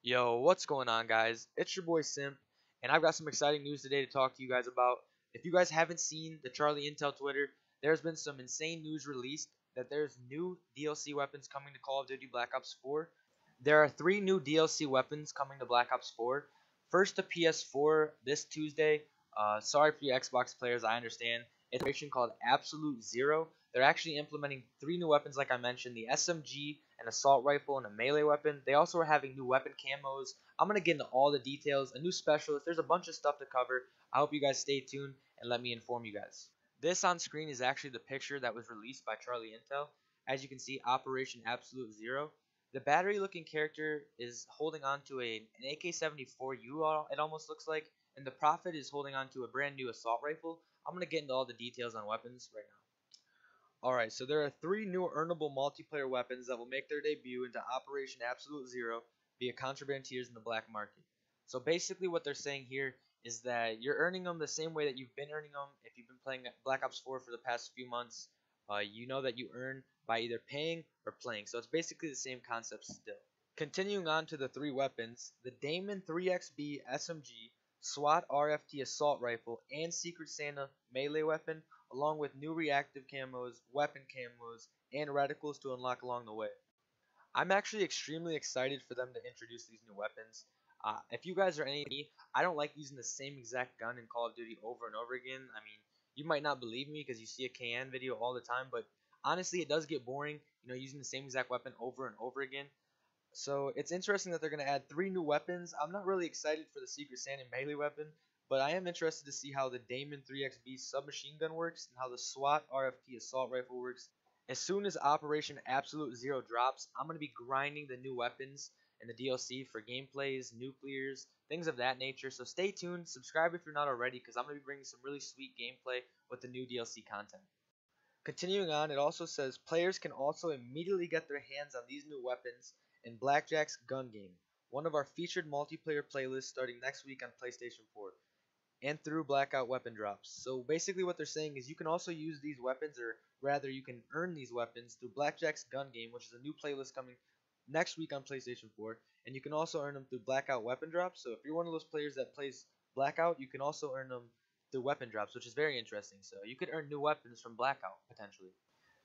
Yo, what's going on, guys? It's your boy Simp, and I've got some exciting news today to talk to you guys about. If you guys haven't seen the Charlie Intel Twitter, there's been some insane news released that there's new DLC weapons coming to Call of Duty Black Ops 4. There are three new DLC weapons coming to Black Ops 4. First, the PS4 this Tuesday. Sorry for you Xbox players, I understand. It's a version called Absolute Zero. They're actually implementing three new weapons, like I mentioned, the SMG, an assault rifle, and a melee weapon. They also are having new weapon camos. I'm going to get into all the details, a new specialist. There's a bunch of stuff to cover. I hope you guys stay tuned and let me inform you guys. This on screen is actually the picture that was released by Charlie Intel. As you can see, Operation Absolute Zero. The battery looking character is holding on to an AK-74U, it almost looks like, and the Prophet is holding on to a brand new assault rifle. I'm going to get into all the details on weapons right now. Alright, so there are three new earnable multiplayer weapons that will make their debut into Operation Absolute Zero via contraband tiers in the black market. So basically what they're saying here is that you're earning them the same way that you've been earning them if you've been playing Black Ops 4 for the past few months. You know that you earn by either paying or playing. So it's basically the same concept still. Continuing on to the three weapons, the Damon 3XB SMG, SWAT RFT assault rifle, and Secret Santa melee weapon, along with new reactive camos, weapon camos, and reticles to unlock along the way. I'm actually extremely excited for them to introduce these new weapons. If you guys are any me, I don't like using the same exact gun in Call of Duty over and over again. I mean, you might not believe me because you see a KN video all the time, but honestly, it does get boring, using the same exact weapon over and over again. So it's interesting that they're going to add three new weapons. I'm not really excited for the Secret Santa melee weapon, but I am interested to see how the Damon 3XB submachine gun works and how the SWAT RFT assault rifle works. As soon as Operation Absolute Zero drops, I'm going to be grinding the new weapons and the DLC for gameplays, nuclears, things of that nature. So stay tuned, subscribe if you're not already, because I'm going to be bringing some really sweet gameplay with the new DLC content. Continuing on, it also says players can also immediately get their hands on these new weapons in Blackjack's Gun Game, one of our featured multiplayer playlists starting next week on PlayStation 4, and through Blackout weapon drops. So basically what they're saying is you can also use these weapons, or rather you can earn these weapons through Blackjack's Gun Game, which is a new playlist coming next week on PlayStation 4, and you can also earn them through Blackout weapon drops. So if you're one of those players that plays Blackout, you can also earn them through weapon drops, which is very interesting. So you could earn new weapons from Blackout potentially.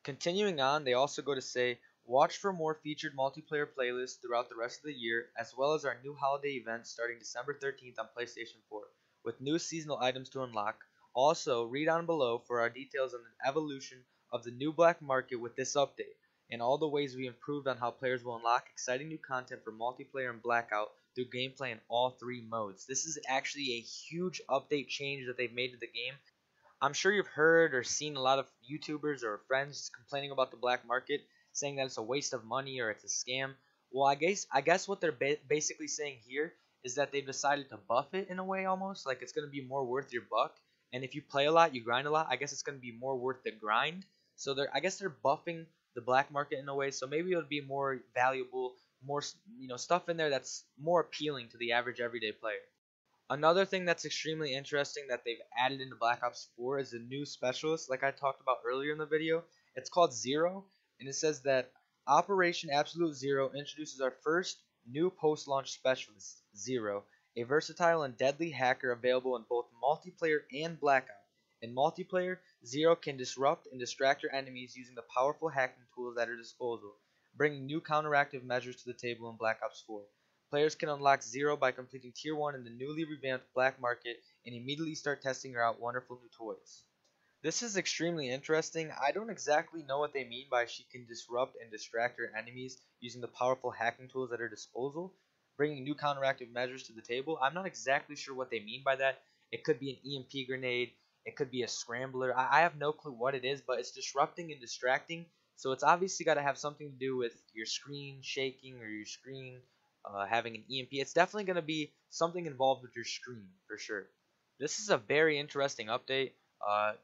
Continuing on, they also go to say, watch for more featured multiplayer playlists throughout the rest of the year, as well as our new holiday event starting December 13th on PlayStation 4, with new seasonal items to unlock. Also, read on below for our details on the evolution of the new black market with this update, and all the ways we improved on how players will unlock exciting new content for multiplayer and Blackout through gameplay in all three modes. This is actually a huge update change that they've made to the game. I'm sure you've heard or seen a lot of YouTubers or friends complaining about the black market, saying that it's a waste of money or it's a scam. Well, I guess what they're basically saying here is that they've decided to buff it in a way, almost like it's going to be more worth your buck. And if you play a lot, you grind a lot, I guess it's going to be more worth the grind. So I guess they're buffing the black market in a way, so maybe it'll be more valuable, more stuff in there that's more appealing to the average everyday player. Another thing that's extremely interesting that they've added into Black Ops 4 is a new specialist, like I talked about earlier in the video. It's called Zero, and it says that Operation Absolute Zero introduces our first new post-launch specialist, Zero, a versatile and deadly hacker available in both multiplayer and Blackout. In multiplayer, Zero can disrupt and distract your enemies using the powerful hacking tools at her disposal, bringing new counteractive measures to the table in Black Ops 4. Players can unlock Zero by completing Tier 1 in the newly revamped Black Market and immediately start testing her out wonderful new toys. This is extremely interesting. I don't exactly know what they mean by she can disrupt and distract her enemies using the powerful hacking tools at her disposal, bringing new counteractive measures to the table. I'm not exactly sure what they mean by that. It could be an EMP grenade, it could be a scrambler. I have no clue what it is, but it's disrupting and distracting. So it's obviously got to have something to do with your screen shaking or your screen having an EMP. It's definitely going to be something involved with your screen for sure. This is a very interesting update.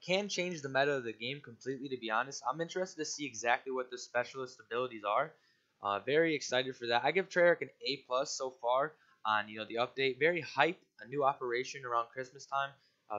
Can change the meta of the game completely, to be honest. I'm interested to see exactly what the specialist abilities are. Very excited for that. I give Treyarch an A plus so far on the update. Very hyped, a new operation around Christmas time.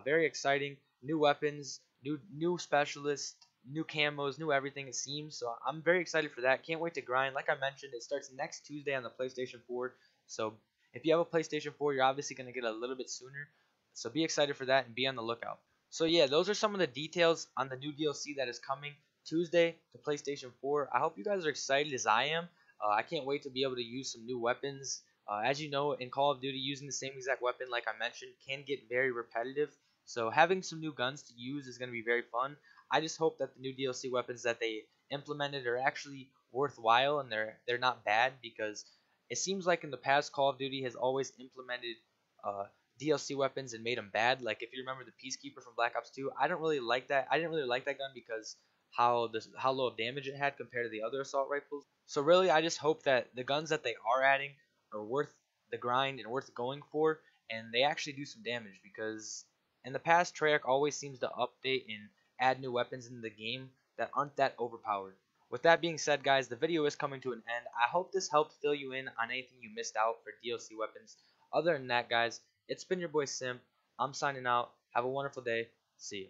Very exciting. New weapons, new specialists, new camos, new everything it seems. So I'm very excited for that. Can't wait to grind. Like I mentioned, it starts next Tuesday on the PlayStation 4. So if you have a PlayStation 4, you're obviously going to get a little bit sooner. So be excited for that and be on the lookout. So yeah, those are some of the details on the new DLC that is coming Tuesday to PlayStation 4. I hope you guys are excited as I am. I can't wait to be able to use some new weapons. As you know, in Call of Duty, using the same exact weapon, like I mentioned, can get very repetitive. So having some new guns to use is going to be very fun. I just hope that the new DLC weapons that they implemented are actually worthwhile and they're not bad, because it seems like in the past Call of Duty has always implemented uh, DLC weapons and made them bad. Like if you remember the Peacekeeper from Black Ops 2, I don't really like that. I didn't really like that gun because how low of damage it had compared to the other assault rifles. So really, I just hope that the guns that they are adding are worth the grind and worth going for, and they actually do some damage, because in the past Treyarch always seems to update and add new weapons in the game that aren't that overpowered. With that being said, guys, the video is coming to an end. I hope this helped fill you in on anything you missed out for DLC weapons. Other than that, guys, it's been your boy Simp. I'm signing out. Have a wonderful day. See you.